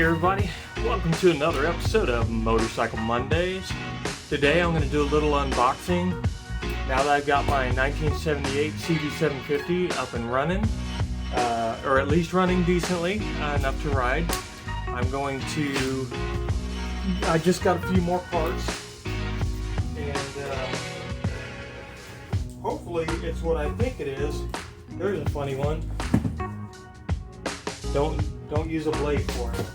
everybody, welcome to another episode of Motorcycle Mondays. Today I'm going to do a little unboxing. Now that I've got my 1978 CB750 up and running, or at least running decently, enough to ride, I just got a few more parts, and hopefully it's what I think it is. There's a funny one. Don't use a blade for it.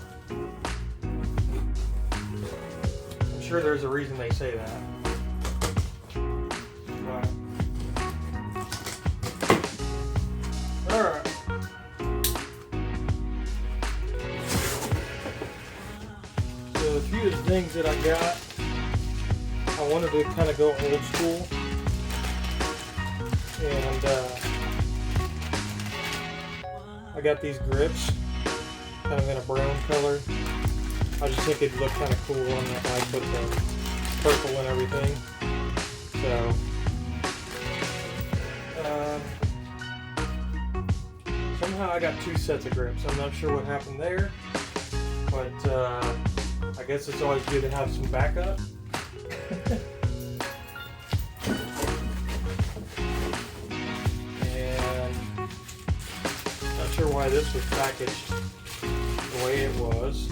I'm sure there's a reason they say that. Alright. So a few of the things that I got, I wanted to kind of go old school. And I got these grips, kind of in a brown color. I just think it'd look kind of cool on that bike with the purple and everything. So, somehow I got two sets of grips. I'm not sure what happened there, but I guess it's always good to have some backup. Not sure why this was packaged the way it was.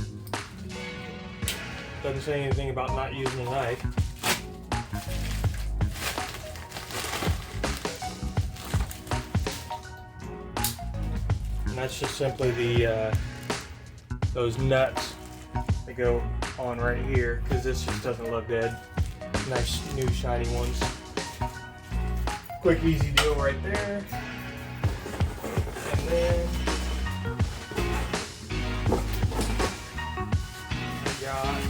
Doesn't say anything about not using a knife. And that's just simply the those nuts that go on right here, because this just doesn't look good. Nice new shiny ones. Quick easy deal right there. And then we got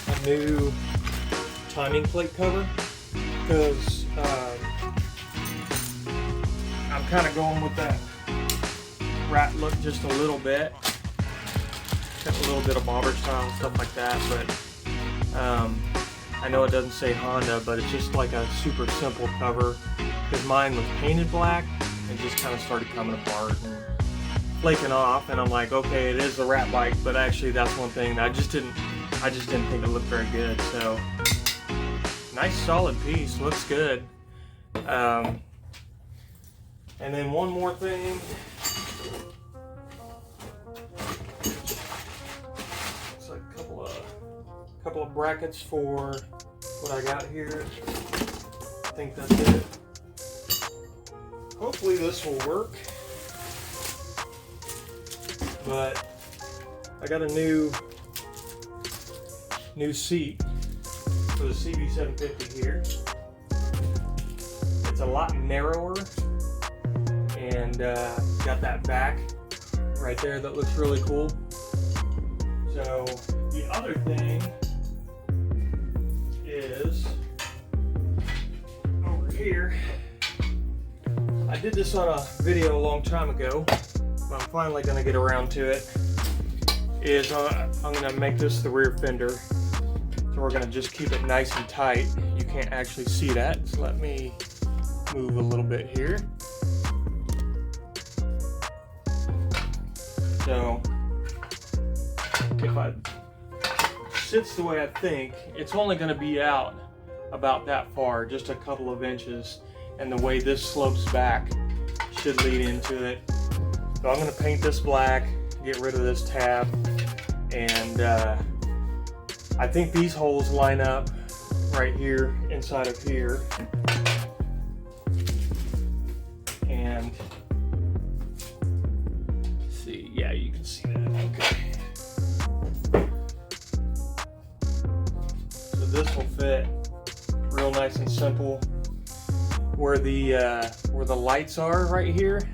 a new timing plate cover, because I'm kind of going with that rat look just a little bit. Got a little bit of bobber style and stuff like that, but I know it doesn't say Honda, but it's just like a super simple cover, because mine was painted black and just kind of started coming apart and flaking off, and I'm like, okay, it is the rat bike, but actually that's one thing that I just didn't think it looked very good. So nice solid piece, looks good. And then one more thing. It's like a couple of brackets for what I got here. I think that's it. Hopefully this will work. But I got a new seat for the CB750 here. It's a lot narrower, and got that back right there that looks really cool. So the other thing is over here. I did this on a video a long time ago, but I'm finally going to get around to it. I'm going to make this the rear fender. So we're going to just keep it nice and tight. You can't actually see that, so let me move a little bit here. So if it sits the way I think, it's only going to be out about that far, just a couple of inches, and the way this slopes back should lead into it. So I'm going to paint this black, get rid of this tab, and I think these holes line up right here inside of here. And see, yeah, you can see that. Okay. So this will fit real nice and simple. Where the lights are right here.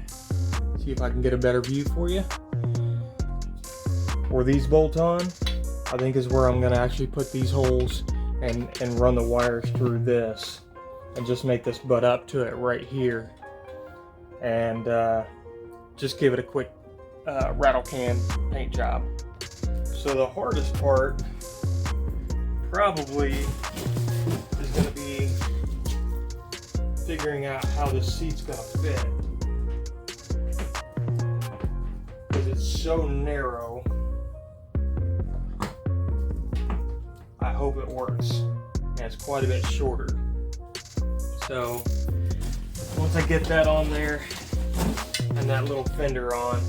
See if I can get a better view for you. Where these bolt on, I think is where I'm going to actually put these holes and run the wires through this, and just make this butt up to it right here, and just give it a quick rattle can paint job. So the hardest part probably is going to be figuring out how this seat's going to fit. so narrow. I hope it works. And it's quite a bit shorter. So once I get that on there and that little fender on,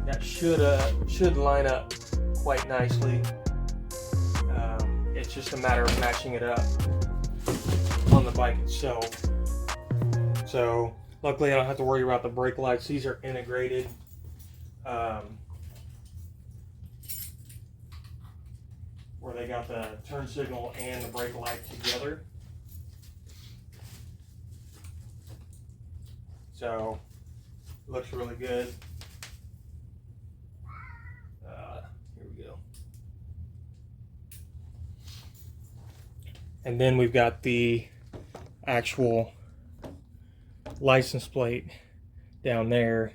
that should line up quite nicely. It's just a matter of matching it up on the bike itself. So luckily I don't have to worry about the brake lights. These are integrated. Where they got the turn signal and the brake light together. So looks really good. Here we go. And then we've got the actual license plate down there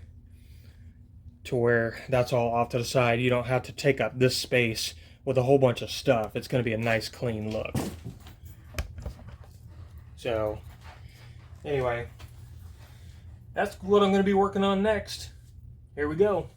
to where that's all off to the side. You don't have to take up this space with a whole bunch of stuff. It's going to be a nice clean look. So anyway, that's what I'm going to be working on next. Here we go.